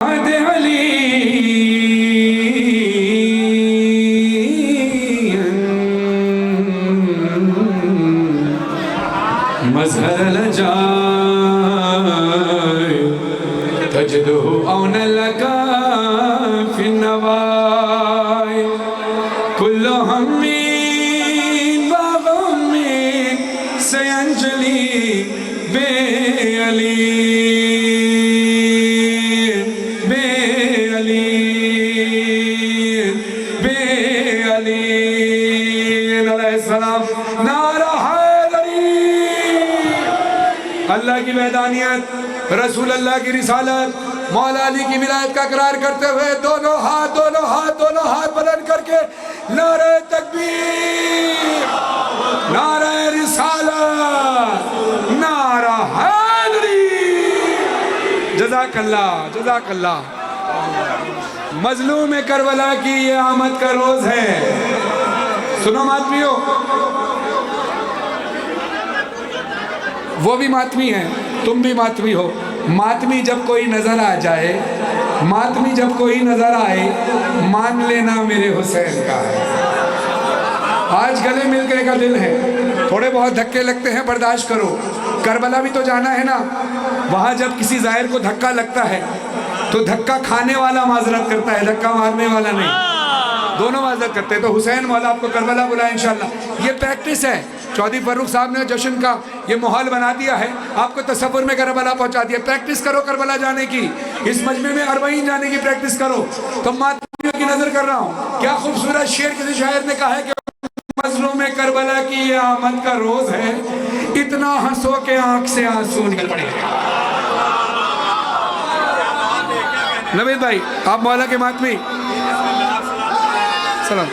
मजहर लजाए तजदो औन लगा फिन्नवाए कुल्लो हमीन बागमीन सयंजली बेअली अल्लाह की वहदानियत, रसूल अल्लाह की रिसालत, मौला अली की विलायत का करार करते हुए दोनों हाथ बुलंद करके नारे तकबीर, नारे रिसालत, नारा हैदरी। जज़ाकल्लाह जज़ाकल्लाह। मजलूम करबला की ये आमद का रोज है। सुनो मातमियों, वो भी मातमी है, तुम भी मातमी हो। मातमी जब कोई नजर आ जाए, मातमी जब कोई नजर आए, मान लेना मेरे हुसैन का है। आज गले मिलने का दिल है, थोड़े बहुत धक्के लगते हैं, बर्दाश्त करो। करबला भी तो जाना है ना। वहां जब किसी जाहिर को धक्का लगता है तो धक्का खाने वाला माजरत करता है, धक्का मारने वाला नहीं। दोनों माजरत करते हैं। तो हुसैन मौला आपको करबला बुलाए इंशाल्लाह। ये प्रैक्टिस है। चौधरी फर्रुख साहब ने जश्न का ये माहौल बना दिया है, आपको तसव्वुर में करबला पहुंचा दिया। प्रैक्टिस करो करबला जाने की, इस मजमे में अरबईन जाने की प्रैक्टिस करो। तो मातमियों की नजर कर रहा हूँ, क्या खूबसूरत शेर किसी शायर ने कहा है कि मजलूम करबला की ये आमद का रोज है, इतना हंसो के आंख से आंसू निकल पड़े। नवीद भाई, आप मौला के मातमी, सलाम।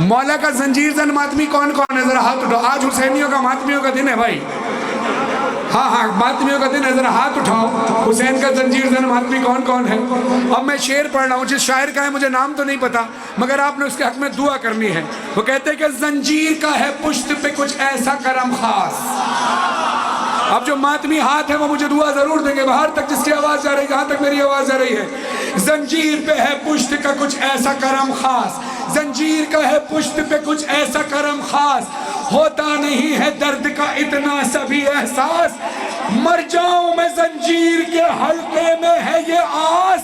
मौला का जंजीर जन मातमी कौन कौन है, जरा हाथ उठाओ। आज हुसैनियों का मातमियों का दिन है भाई। हाँ, मातमियों का दिन है, जरा हाथ उठाओ। हुसैन का जंजीर जन मातमी कौन कौन है। अब मैं शेर पढ़ रहा हूँ, जिस शायर का है मुझे नाम तो नहीं पता, मगर आपने उसके हक में दुआ करनी है। वो कहते हैं कि जंजीर का है पुश्त पे कुछ ऐसा करम खास। अब जो मातमी हाथ है वो मुझे दुआ जरूर देंगे, बाहर तक जिसकी आवाज जा रही है, जहां तक मेरी आवाज जा रही है। जंजीर पे है पुश्त का कुछ ऐसा करम खास, जंजीर का है पुश्त पे कुछ ऐसा करम खास, होता नहीं है दर्द का इतना सभी एहसास, मर जाऊं मैं जंजीर के हल्के में है ये आस।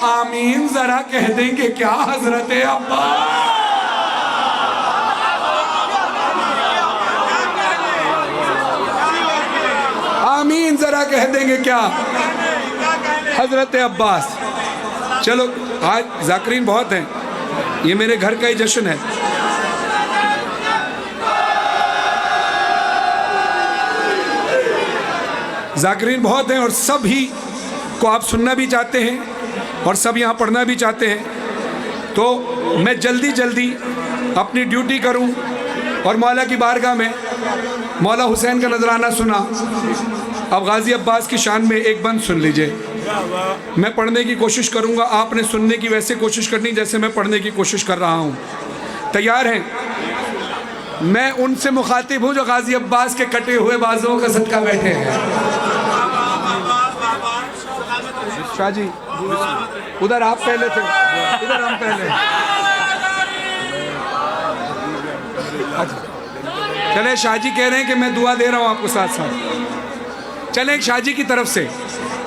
आमीन जरा कह देंगे क्या हजरत अब्बास। आमीन जरा कह देंगे क्या हजरत अब्बास। चलो, आज जाकरीन बहुत हैं, ये मेरे घर का ही जश्न है। जाकरीन बहुत हैं और सभी को आप सुनना भी चाहते हैं और सब यहाँ पढ़ना भी चाहते हैं। तो मैं जल्दी जल्दी अपनी ड्यूटी करूँ और मौला की बारगाह में मौला हुसैन का नजराना सुना। अब गाजी अब्बास की शान में एक बंद सुन लीजिए। मैं पढ़ने की कोशिश करूंगा, आपने सुनने की वैसे कोशिश करनी जैसे मैं पढ़ने की कोशिश कर रहा हूं। तैयार हैं? मैं उनसे मुखातिब हूं जो गाजी अब्बास के कटे हुए बाजुओं का सदका बैठे हैं। शाह जी, उधर आप पहले थे, इधर हम पहले। चले, शाह जी कह रहे हैं कि मैं दुआ दे रहा हूं आपको साथ साथ। चले, एक शाह जी की तरफ से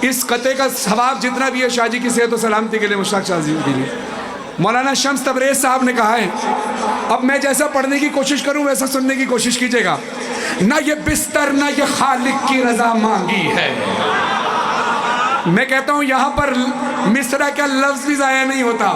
इस कते का सवाब जितना भी है, शाह जी की सेहत और सलामती के लिए, मुश्ताक शाह जी के लिए। मौलाना शम्स तबरेज साहब ने कहा है, अब मैं जैसा पढ़ने की कोशिश करूं वैसा सुनने की कोशिश कीजिएगा। ना ये बिस्तर ना ये खालिक की रजा मांगी है। मैं कहता हूं यहां पर मिसरा क्या लफ्ज भी जाया नहीं होता।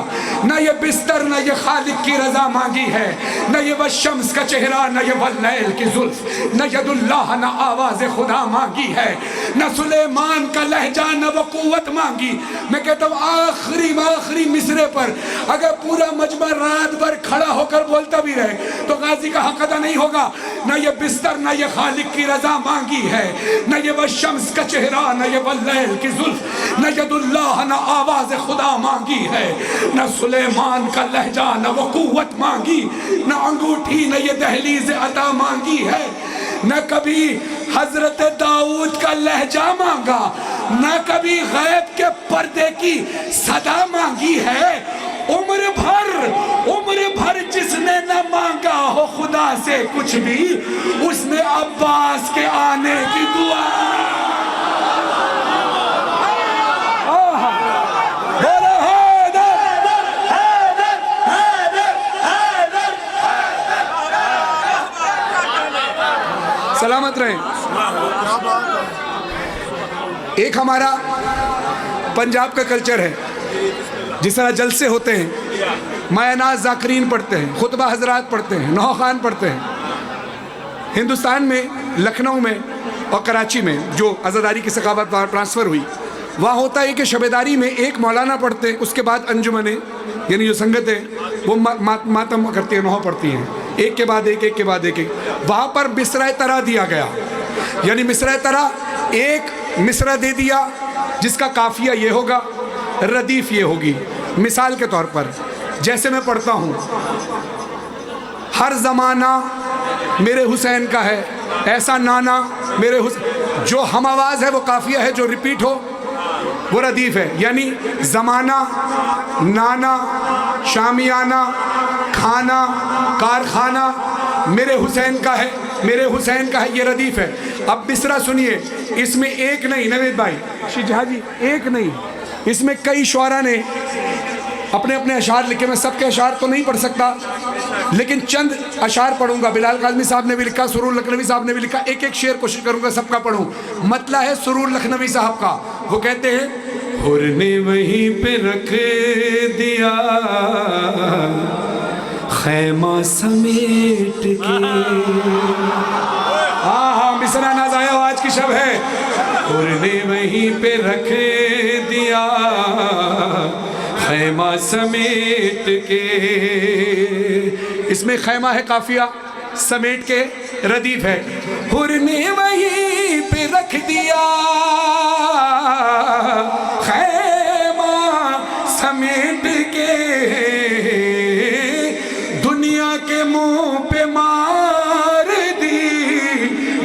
ना ये बिस्तर ना ये खालिक की रजा मांगी है, न ये वह शम्स का चेहरा न ये वह लैल की जुल्फ, न यदुल्लाह न आवाज खुदा मांगी है, न सुलेमान का लहजा न वो कुव्वत मांगी। मैं कहता हूँ आखिरी मिसरे पर अगर पूरा मजमा रात भर खड़ा होकर बोलता भी रहे तो गाजी का हक अदा नहीं होगा। न ये बिस्तर न ये खालिक की रजा मांगी है, न ये वह शम्स का चेहरा न ये वह लैल की जुल्फ, न यदुल्लाह न आवाज खुदा मांगी है, न सुलेमान का लहजा न वो कुव्वत मांगी, न अंगूठी न ये दहलीज अता मांगी है, न कभी हजरत दाऊद का लहजा मांगा, न कभी गैब के पर्दे की सदा मांगी है। उम्र भर जिसने न मांगा हो खुदा से कुछ भी, उसने अब्बास के आने की दुआ। सलामत रहे। एक हमारा पंजाब का कल्चर है, जिस तरह जलसे होते हैं, मायनाज जाकरीन पढ़ते हैं, खुतबा हजरात पढ़ते हैं, नौ खान पढ़ते हैं। हिंदुस्तान में लखनऊ में और कराची में जो आज़ादारी की सकावत ट्रांसफ़र हुई, वहाँ होता है कि शबेदारी में एक मौलाना पढ़ते हैं, उसके बाद अंजुमने यानी जो संगतें वो मातम करती हैं, नौ पढ़ती हैं, एक के बाद एक, एक के बाद एक। वहाँ पर मिसरा तरा दिया गया, यानी मिसरा तरा एक मिसरा दे दिया जिसका काफिया ये होगा, रदीफ ये होगी। मिसाल के तौर पर जैसे मैं पढ़ता हूँ, हर ज़माना मेरे हुसैन का है, ऐसा नाना मेरे हुसैन, जो हम आवाज़ है वो काफिया है, जो रिपीट हो वो रदीफ है। यानी ज़माना, नाना, शामियाना, खाना, कारखाना मेरे हुसैन का है, मेरे हुसैन का है, ये रदीफ है। अब मिसरा सुनिए, इसमें एक नहीं नवेद भाई शाह जी, एक नहीं, इसमें कई शुआरा ने अपने अपने अशार लिखे। मैं सबके अशार तो नहीं पढ़ सकता, लेकिन चंद अशार पढ़ूंगा। बिलाल काज़मी साहब ने भी लिखा, सुरूर लखनवी साहब ने भी लिखा। एक एक शेर कोशिश करूंगा सबका पढ़ूं। मतला है सुरूर लखनवी साहब का, वो कहते हैं, हुर ने वहीं पे रख दिया खैमा समेट के। हाँ, मिसरा नाज़ाया आज की शब है। हुर ने वहीं पे रख दिया खैमा समेट के। इसमें खैमा है काफिया, समेट के रदीफ है। हुर ने वहीं पे रख दिया खैमा समेट के, दुनिया के मुंह पे मार दी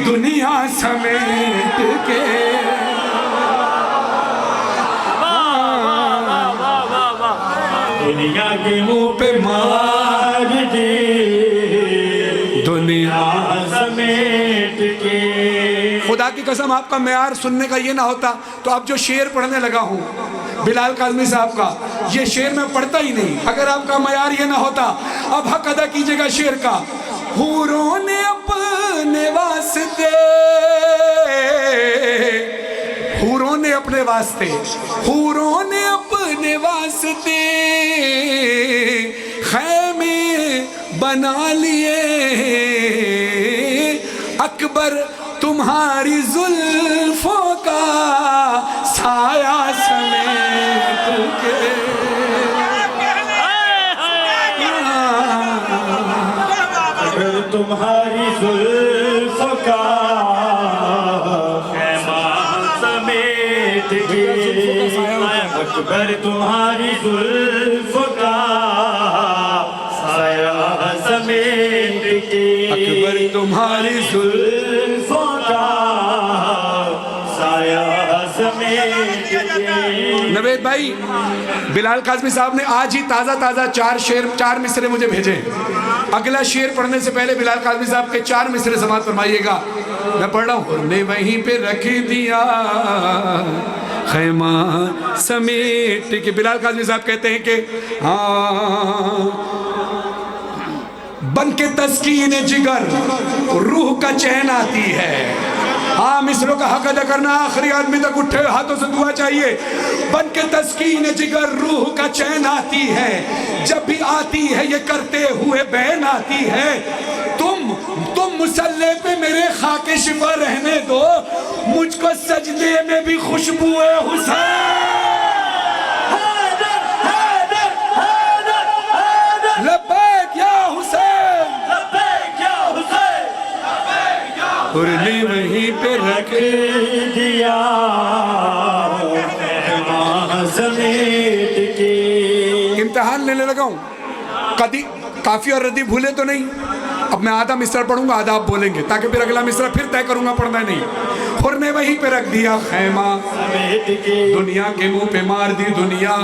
दुनिया समेट के। दुनिया के मुंह पे मार दी दुनिया समेट के। खुदा की कसम, आपका मेयार सुनने का ये ना होता तो अब जो शेर पढ़ने लगा हूँ बिलाल काज़मी साहब का, ये शेर मैं पढ़ता ही नहीं। अगर आपका मेयार ये ना होता, अब हक अदा कीजिएगा शेर का। हूरों ने अपने वास्ते, हूरों ने अपने वास्ते, हूरों ने अपने वास्ते खैमे बना लिए, अकबर तुम्हारी जुल्फों का साया समेट के। अकबर तुम्हारी जुल्फों का खैमा समेट के, अकबर तुम्हारी जुल्फों का साया समेट के, अकबर तुम्हारी जुल्फों का साया समेट के। नवेद भाई, बिलाल काज़मी साहब ने आज ही ताज़ा चार मिसरे मुझे भेजे। अगला शेर पढ़ने से पहले बिलाल काज़मी साहब के 4 मिसरे समाप्त फरमाइएगा। मैं पढ़ रहा हूँ। ने वहीं पे रख दिया खैमा समेट के। बिलाल काज़मी साहब कहते हैं कि हाँ, बन के तस्कीन जिगर रूह का चैन आती है। हाँ, मिसरों का हक अदा करना, आखिरी आदमी तक उठे हाथों से दुआ चाहिए। बन के तस्कीन जिगर रूह का चैन आती है, जब भी आती है ये करते हुए बैन आती है। तुम मुसल्ले पे मेरे खाके शिफा रहने दो, मुझको सजदे में भी खुशबू है हुसैन। लब्बैक या हुसैन, लब्बैक या हुसैन, लब्बैक या हुसैन। ने वहीं पे रख दिया समेट के। इम्तिहान लेने लगा हूं, कदी काफी और रदी भूले तो नहीं। अब मैं आधा मिसरा पढ़ूंगा, आधा आप बोलेंगे, ताकि फिर अगला मिसरा फिर तय करूंगा पढ़ना नहीं। हुर ने वहीं पे रख दिया खैमा, दुनिया के मुंह पे मार दी दुनिया,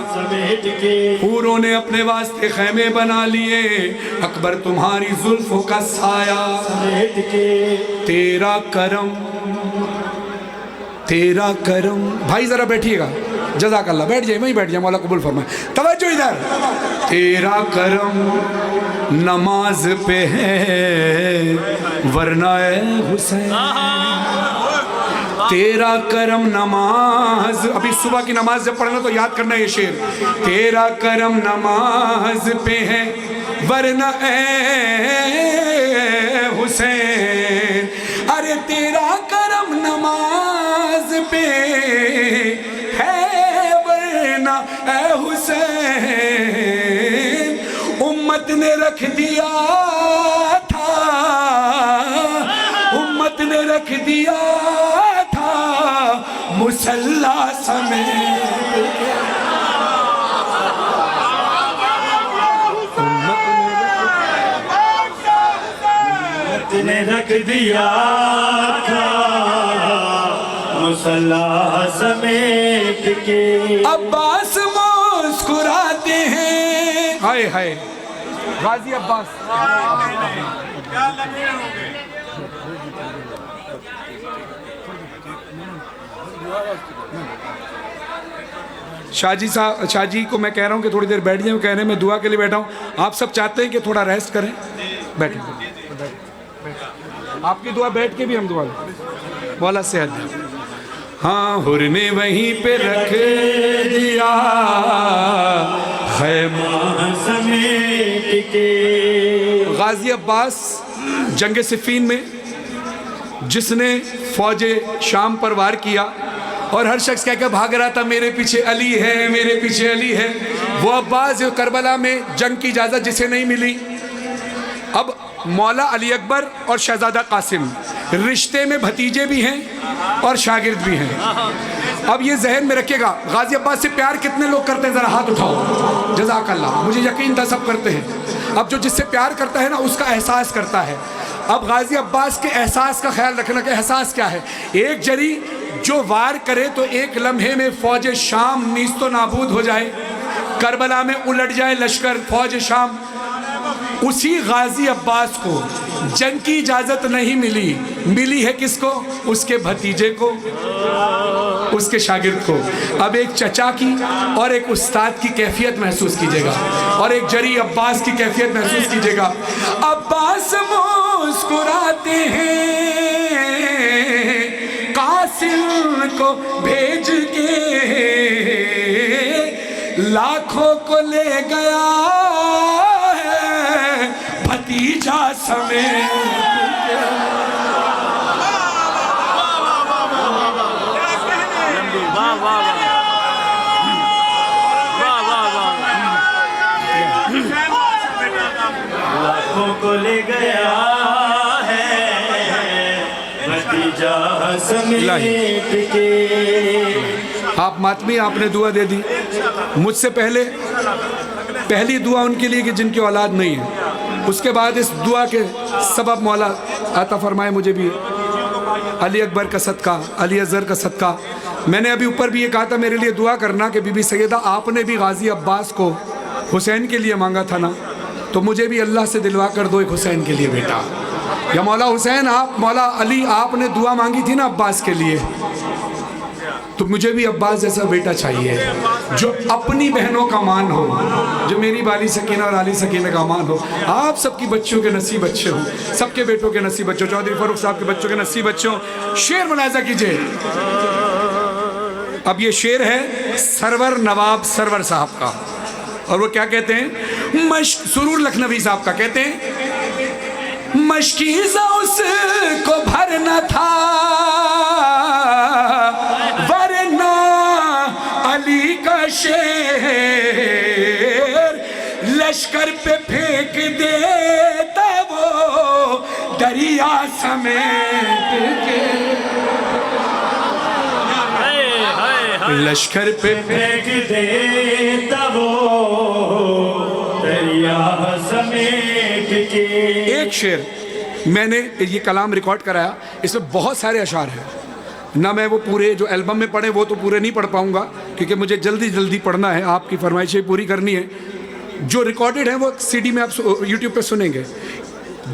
हूरों ने अपने वास्ते खैमे बना लिए, अकबर तुम्हारी जुल्फों का साया, तेरा करम तेरा करम। भाई जरा बैठिएगा, जज़ाकल्लाह, बैठ जाइए, वहीं बैठ जाइए, मौला कबूल फरमाए। तवज्जो इधर। तेरा करम नमाज पे है वरना ए हुसैन, तेरा करम नमाज, अभी सुबह की नमाज जब पढ़ना तो याद करना ये शेर, तेरा करम नमाज पे है वरना ए हुसैन, अरे तेरा करम नमाज पे है वरना ए हुसैन, उम्मत ने रख दिया था, उम्मत ने रख दिया था मुसल्ला समेत के, उम्मत ने रख दिया था मुसल्ला समेत के। अब्बास मुस्कुराते हैं, हाय हाय गाजी अब्बास, क्या लगे होंगे। शाहजी साहब, शाहजी को मैं कह रहा हूँ कि थोड़ी देर बैठ जाए, कह रहे हैं मैं दुआ के लिए बैठा हूँ, आप सब चाहते हैं कि थोड़ा रेस्ट करें, बैठे, आपकी दुआ बैठ के भी हम दुआ वाला सेहत। हाँ, हुर ने वहीं पे रख दिया खैमा समेट के। गाजी अब्बास जंग सिफ़ीन में जिसने फौज शाम पर वार किया और हर शख्स कह के भाग रहा था मेरे पीछे अली है, मेरे पीछे अली है, वो अब्बास जो करबला में जंग की इजाज़त जिसे नहीं मिली। अब मौला अली अकबर और शहजादा कासिम रिश्ते में भतीजे भी हैं और शागिर्द भी हैं। अब ये जहन में रखिएगा, गाजी अब्बास से प्यार कितने लोग करते हैं, ज़रा हाथ उठाओ, जज़ाकल्लाह, मुझे यकीन था सब करते हैं। अब जो जिससे प्यार करता है ना उसका एहसास करता है। अब गाजी अब्बास के एहसास का ख्याल रखना कि एहसास क्या है। एक जरी जो वार करे तो एक लम्हे में फौज शाम नीस्तो नाबूद हो जाए, करबला में उलट जाए लश्कर फौज शाम। उसी गाजी अब्बास को जंग की इजाज़त नहीं मिली, मिली है किसको? उसके भतीजे को, उसके शागिर्द को। अब एक चचा की और एक उस्ताद की कैफियत महसूस कीजिएगा और एक जरी अब्बास की कैफियत महसूस कीजिएगा। अब्बास मुस्कुराते हैं कासिम को भेज के, लाखों को ले गया है भतीजा समेत। लाखों को ले गया है भतीजा समेत के। आप मातमी, आपने दुआ दे दी। मुझसे पहले पहली दुआ उनके लिए कि जिनकी औलाद नहीं है, उसके बाद इस दुआ के सबब मौला अता फरमाए मुझे भी अली अकबर का सदका, अली अजहर का सदका। मैंने अभी ऊपर भी ये कहा था मेरे लिए दुआ करना कि बीबी सैयदा आपने भी गाजी अब्बास को हुसैन के लिए मांगा था ना, तो मुझे भी अल्लाह से दिलवा कर दो एक हुसैन के लिए बेटा। या मौला हुसैन आप, मौला अली आपने दुआ मांगी थी ना अब्बास के लिए, तो मुझे भी अब्बास जैसा बेटा चाहिए जो अपनी बहनों का मान हो, जो मेरी बाली सकीना और आली सकीना का मान हो। आप सबकी बच्चों के नसीब अच्छे हों, सबके बेटों के नसीब अच्छे, चौधरी फारूक साहब के बच्चों के नसीब अच्छे हों। शेर मुलाजा कीजिए। अब ये शेर है सरवर नवाब सरवर साहब का, और वो क्या कहते हैं? मश्क सुरूर लखनवी साहब का। कहते हैं मशकीज़ा उसको भरना था वरना अली का शेर लश्कर पे फेंक देता वो दरिया समेट के। लश्कर पे फेंक देता वो दरिया समेट के। एक शेर मैंने ये कलाम रिकॉर्ड कराया, इसमें बहुत सारे अशार हैं ना, मैं वो पूरे जो एल्बम में पढ़े वो तो पूरे नहीं पढ़ पाऊँगा क्योंकि मुझे जल्दी जल्दी पढ़ना है, आपकी फरमाइशें पूरी करनी है। जो रिकॉर्डेड है वो सीडी में आप यूट्यूब पे सुनेंगे।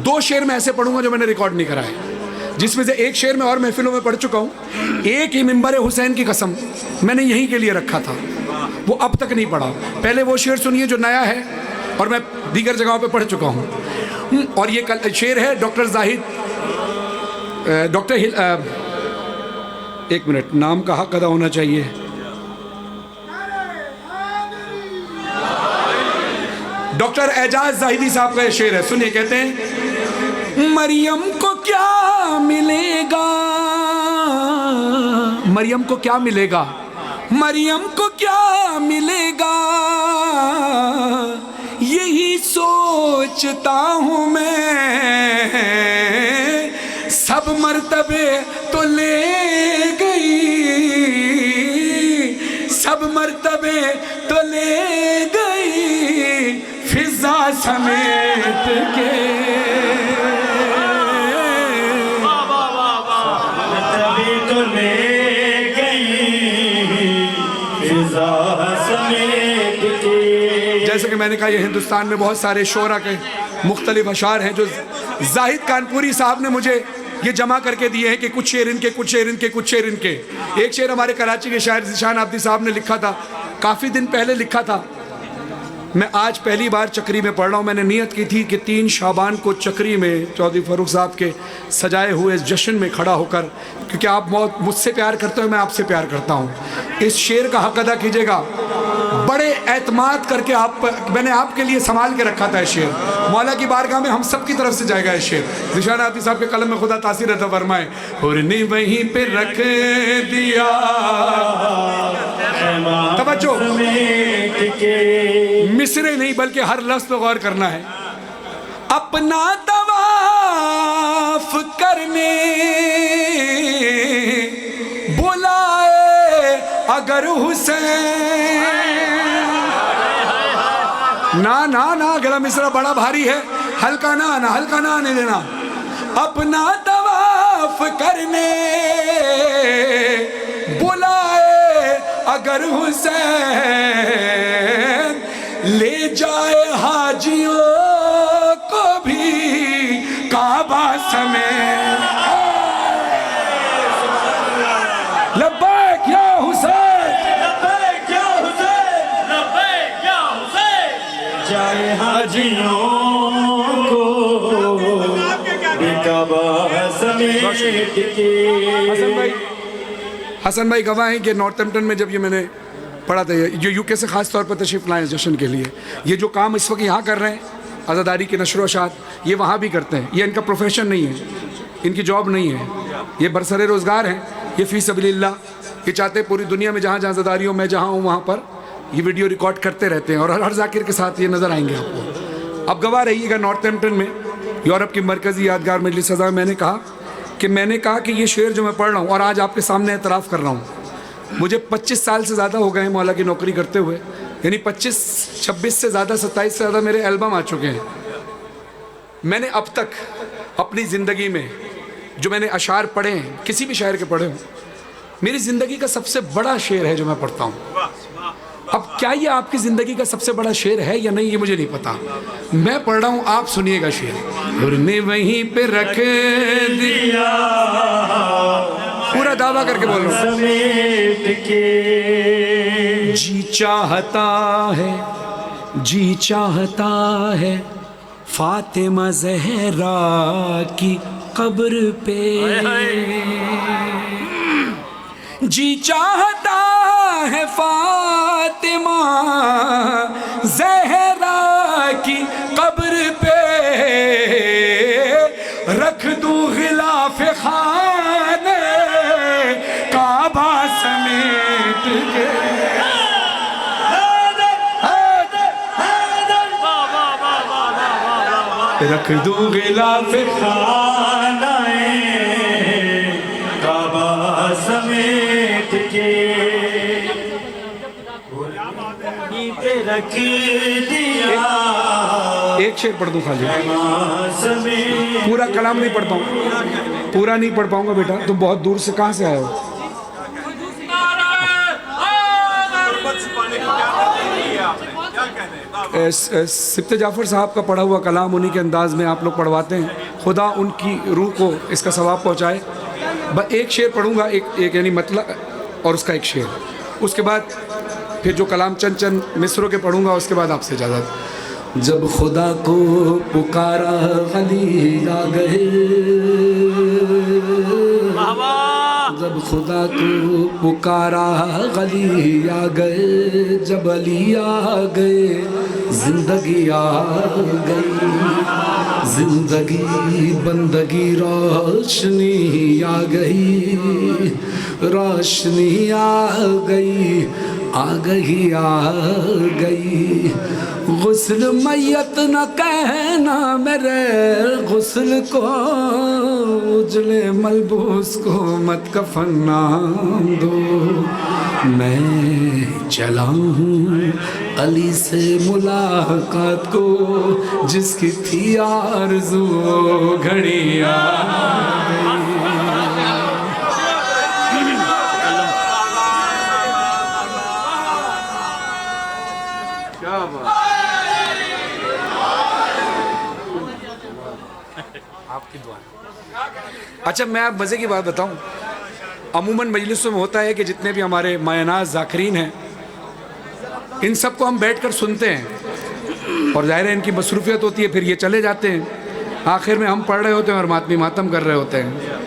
2 शेर मैं ऐसे पढ़ूंगा जो मैंने रिकॉर्ड नहीं कराए, जिसमें से एक शेर मैं और महफिलों में पढ़ चुका हूँ। एक ही मिंबर हुसैन की कसम मैंने यहीं के लिए रखा था, वो अब तक नहीं पढ़ा। पहले वो शेर सुनिए जो नया है और मैं दीगर जगहों पे पढ़ चुका हूँ। और ये शेर है डॉक्टर जाहिद, एक मिनट, नाम का हक अदा होना चाहिए। डॉक्टर एजाज जाहिदी साहब का ये शेर है, सुनिए। कहते हैं, मरियम को क्या मिलेगा, मरियम को क्या मिलेगा, मरियम को क्या मिलेगा, यही सोचता हूँ मैं, सब मर्तबे तो ले गई, सब मर्तबे तो ले गई, फिजा समेट के, मर्तबे तो ले गई, फिजा समेट के। जैसे कि मैंने कहा, ये हिंदुस्तान में बहुत सारे शोरा के मुख्तलिफ अशार हैं जो जाहिद कानपुरी साहब ने मुझे ये जमा करके दिए हैं कि कुछ शेर इनके, कुछ शेर इनके, कुछ शेर इनके। एक शेर हमारे कराची के शायर ज़ीशान आब्दी साहब ने लिखा था, काफ़ी दिन पहले लिखा था, मैं आज पहली बार चक्री में पढ़ रहा हूँ। मैंने नियत की थी कि 3 शाबान को चक्री में चौधरी फ़ारूक साहब के सजाए हुए इस जश्न में खड़ा होकर, क्योंकि आप मुझसे प्यार करते हो, मैं आपसे प्यार करता हूँ, इस शेर का हक अदा कीजिएगा। बड़े एतमाद करके मैंने आपके लिए संभाल के रखा था ये शेर। मौला की बारगाह में हम सब की तरफ से जाएगा ये शेर। ज़ीशान आब्दी साहब के कलम में खुदा तासीर अता फरमाए। हुरने वहीं पे रख दिया, तवज्जो, मिसरे नहीं बल्कि हर लफ्ज़ पे गौर करना है। अपना तवाफ करने बुलाए अगर हुसैन, ना ना ना, अगला मिसरा बड़ा भारी है, हल्का ना आना, हल्का ना आने देना। अपना तवाफ करने बुलाए अगर हुसैन, ले जाए हाजियों को भी काबा समेत। लब्बैक या हुसैन, लब्बैक या हुसैन, लब्बैक या हुसैन, जाए हाजियों को भी काबा समेट के। हसन भाई गवाह हैं कि नॉर्थैम्पटन में जब ये मैंने पढ़ा था, जो यूके से ख़ास तौर पर तशरीफ़ लाए जश्न के लिए, ये जो काम इस वक्त यहाँ कर रहे हैं आज़ादारी की नशर व अशात, ये वहाँ भी करते हैं। ये इनका प्रोफेशन नहीं है, इनकी जॉब नहीं है, ये बरसरे रोज़गार हैं। ये फ़ी सबीलिल्लाह, ये चाहते पूरी दुनिया में जहाँ जहाँ आज़ादारी हो, मैं जहाँ हूँ वहाँ पर ये वीडियो रिकॉर्ड करते रहते हैं और हर जाकिर के साथ ये नज़र आएंगे आपको। अब गवाह रहिएगा, नॉर्थैम्पटन में यूरोप की मरकज़ी यादगार मजलिस सज़ा में मैंने कहा कि ये शेर जो मैं पढ़ रहा हूँ और आज आपके सामने एतराफ़ कर रहा हूँ, मुझे 25 साल से ज़्यादा हो गए हैं मौला की नौकरी करते हुए, यानी 25-26 से ज़्यादा, 27 से ज़्यादा मेरे एल्बम आ चुके हैं। मैंने अब तक अपनी ज़िंदगी में जो मैंने अशार पढ़े हैं, किसी भी शायर के पढ़े हों, मेरी ज़िंदगी का सबसे बड़ा शेर है जो मैं पढ़ता हूँ। अब क्या ये आपकी ज़िंदगी का सबसे बड़ा शेर है या नहीं, ये मुझे नहीं पता। मैं पढ़ रहा हूँ, आप सुनिएगा शेर। ने वहीं पे रख दिया, पूरा दावा करके बोल रहा हूँ। जी चाहता है, जी चाहता है फातिमा ज़हरा की कब्र पे, जी चाहता है फातिमा ज़हरा की कब्र पे, रख दूं गिलाफ खाने काबा समेट के। रख दूं गिलाफ खाने काबा समेट के। वहीं पे रख दिया एक शेर पढ़ दूं खाली, में पूरा कलाम नहीं पढ़ पाऊँ, पूरा नहीं पढ़ पाऊंगा बेटा। तुम बहुत दूर से कहाँ से आए हो? सिप्ते जाफर साहब का पढ़ा हुआ कलाम उन्हीं के अंदाज में आप लोग पढ़वाते हैं। खुदा उनकी रूह को इसका सवाब पहुँचाए। बस एक शेर पढ़ूंगा, एक यानी मतलब, और उसका एक शेर, उसके बाद फिर जो कलाम चंद मिसरों के पढ़ूंगा, उसके बाद आपसे इजाज़त। जब खुदा को पुकारा गली आ गए, जब खुदा को पुकारा गली आ गए, जब अली आ गए जिंदगी आ गई, जिंदगी बंदगी रोशनी आ गई, रोशनी आ गई, आ गई, आ गई। गुस्ल मैयत न कहना मेरे गुस्ल को, उजले मलबूस को मत कफन नाम दो। मैं चला हूँ अली से मुलाकात को, जिसकी थी आरज़ू घड़ी आ गई। क्या बात, आपकी दुआ। अच्छा, मैं आप मज़े की बात बताऊं, अमूमन मजलिसों में होता है कि जितने भी हमारे मायनाज़ ज़ाकिरीन हैं, इन सबको हम बैठकर सुनते हैं और ज़ाहिर है इनकी मसरूफियत होती है, फिर ये चले जाते हैं। आखिर में हम पढ़ रहे होते हैं और मातमी मातम कर रहे होते हैं।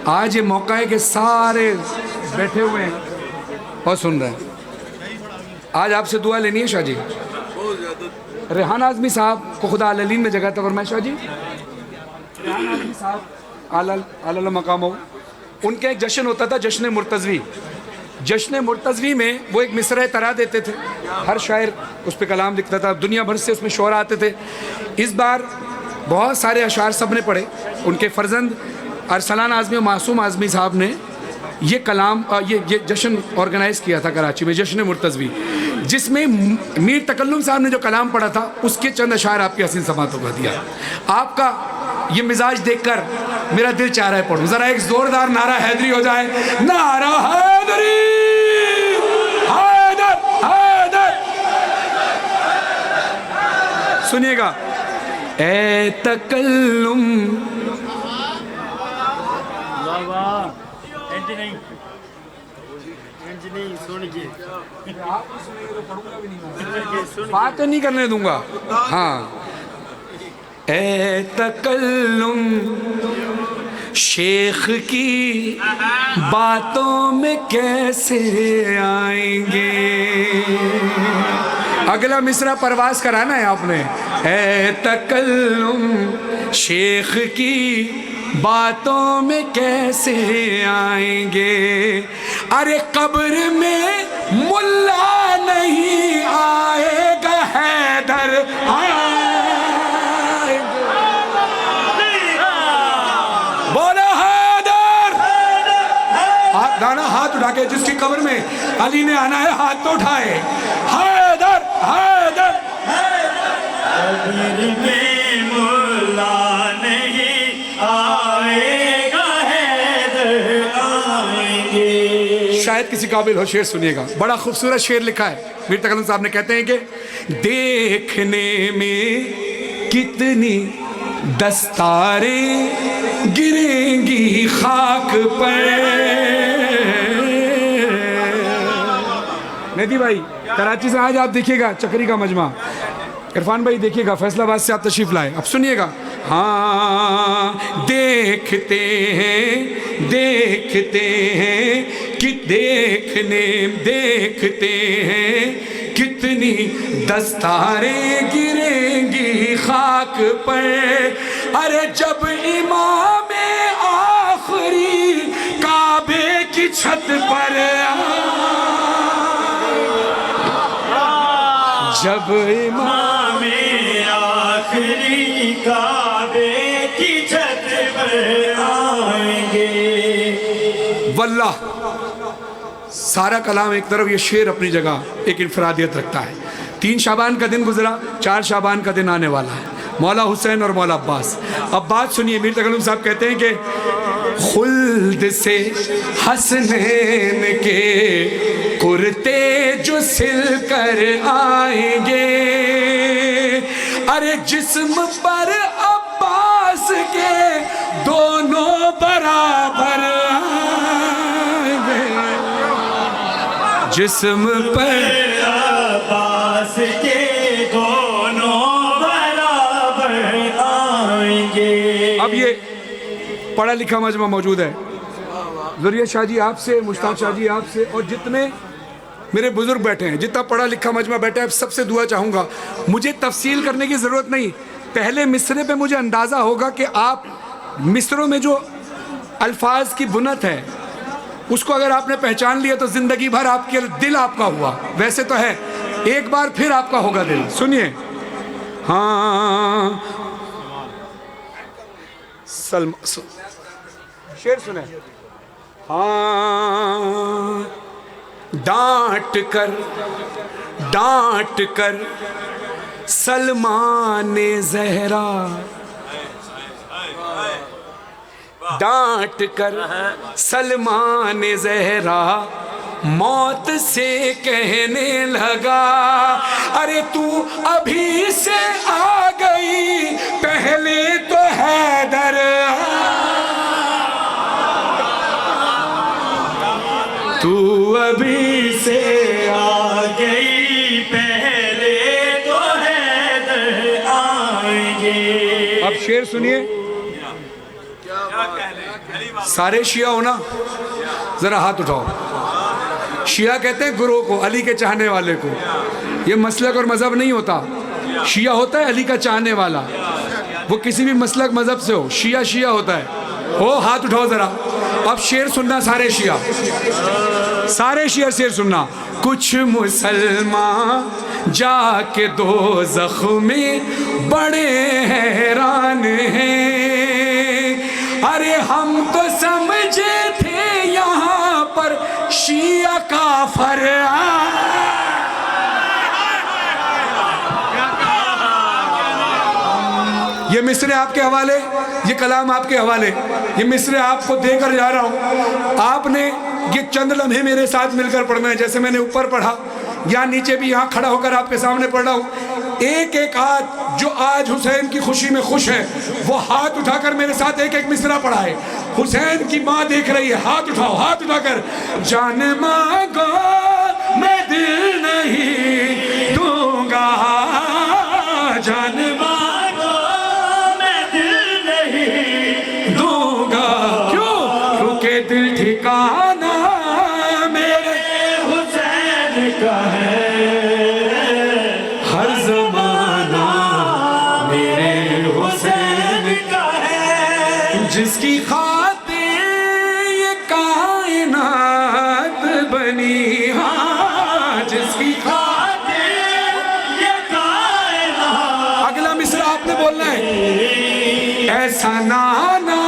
आज ये मौका है कि सारे बैठे हुए हैं और सुन रहे हैं। आज आपसे दुआ लेनी है शाह जी। रेहान आज़मी साहब को खुदा अलीन में जगह था, और मैं शाह जी रेहान आज़मी साहब आला मकाम हो, उनका एक जश्न होता था, जश्न मुर्तज़वी। जश्न मुर्तज़वी में वो एक मिसरा तरा देते थे, हर शायर उस पर कलाम लिखता था, दुनिया भर से उसमें शोरा आते थे। इस बार बहुत सारे अशार सब ने पढ़े। उनके फ़र्जंद अरसलान आज़मी और मासूम आज़मी साहब ने ये कलाम ये जश्न ऑर्गेनाइज़ किया था कराची में, जश्न मुर्तज़वी, जिसमें मीर तकल्लुम साहब ने जो कलाम पढ़ा था उसके चंद अशार आपकी हसीन समातों का दिया। आपका ये मिजाज देखकर मेरा दिल चाह रहा है पढ़ूं। ज़रा एक ज़ोरदार नारा हैदरी हो जाए, नारा हैदरी, हैदर, हैदर। सुनिएगा, ए तकल्लुम, बात नहीं करने दूंगा। हाँ, ए तकल्लुम शेख की बातों में कैसे आएंगे। अगला मिसरा परवाज कराना है आपने। ए तकल्लुम शेख की बातों में कैसे आएंगे, अरे कब्र में मुल्ला नहीं आएगा हैदर आएगा। बोलो हैदर। दाना हाथ उठा के, जिसकी कब्र में अली ने आना है हाथ तो उठाए। हैदर, हैदर। कब्र में मुल्ला नहीं आएगा हैदर आएंगे। शायद किसी काबिल हो, शेर सुनिएगा, बड़ा खूबसूरत शेर लिखा है। मीर तकल्लुम साहब ने कहते हैं कि देखने में कितनी दस्तारें गिरेंगी खाक पर। नदी भाई कराची से आज आप देखिएगा चक्री का मजमा, इरफान भाई देखिएगा फैसलाबाद से आप तशरीफ लाए। अब सुनिएगा, हाँ देखते हैं कि देखते हैं कितनी दस्तारें गिरेंगी खाक पर। अरे जब इमाम आखिरी काबे की छत पर जब इमाम आखिरी काबे की छत पर आएंगे। वल्लाह सारा कलाम एक तरफ, ये शेर अपनी जगह एक इनफरादियत रखता है। 3 शाबान का दिन गुजरा, 4 शाबान का दिन आने वाला है। मौला हुसैन और मौला अब्बास। अब बात सुनिए, मीर तकल्लुम साहब कहते हैं कि खुल्द से हसनैन के कुर्ते जो सिल कर आएंगे, अरे जिस्म पर अब्बास के दोनों बराबर आएंगे, जिस्म पर अब्बास के दोनों बराबर आएंगे। अब ये पढ़ा लिखा मजमा मौजूद है। ज़ुरिया शाह जी आपसे, मुश्ताक शाह जी आपसे, और जितने मेरे बुजुर्ग बैठे हैं, जितना पढ़ा लिखा मजमा बैठा है, सबसे दुआ चाहूँगा। मुझे तफसील करने की ज़रूरत नहीं, पहले मिसरे पे मुझे अंदाज़ा होगा कि आप मिसरों में जो अल्फाज की बुनत है उसको अगर आपने पहचान लिया तो ज़िंदगी भर आपके दिल आपका हुआ। वैसे तो है, एक बार फिर आपका होगा दिल। सुनिए, हाँ शेर सुने। हाँ डांट कर सलमान ज़हरा, डांट कर सलमान ज़हरा मौत से कहने लगा, अरे तू अभी से आ गई, पहले तो हैदर तू अभी से आ गई, पहले तो हैदर आएंगे। अब शेर सुनिए, सारे शिया हो ना, जरा हाथ उठाओ। शिया कहते हैं गुरु को, अली के चाहने वाले को। ये मसलक और मजहब नहीं होता। शिया होता है अली का चाहने वाला, वो किसी भी मसलक मजहब से हो, शिया शिया होता है। हो हाथ उठाओ जरा। अब शेर सुनना सारे शिया, सारे शिया शेर सुनना। कुछ मुसलमान जाके दोज़ख में बड़े हैरान हैं, अरे हम तो समझे थे यहाँ पर शिया काफिर। ये मिसरे आपके हवाले, ये कलाम आपके हवाले, ये मिसरे आपको देकर जा रहा हूँ। आपने ये चंद लम्हे मेरे साथ मिलकर पढ़ना है, जैसे मैंने ऊपर पढ़ा, या नीचे भी यहाँ खड़ा होकर आपके सामने पढ़ रहा हूँ। एक एक हाथ जो आज हुसैन की खुशी में खुश है, वो हाथ उठाकर मेरे साथ एक एक मिसरा पढ़ा है। हुसैन की माँ देख रही है, हाथ उठाओ, हाथ उठाकर। जान मांगो मैं दिल नहीं दूंगा, जान मांगो मैं दिल नहीं दूंगा। क्यों? क्योंकि दिल ठिकाना मेरे हुसैन का है, हर ज़माना मेरे हुसैन का है, जिसकी खातिर ये कायनात बनी। हाँ, जिसकी खातिर ये कायनात। अगला मिसरा आपने बोलना है, ऐसा नाना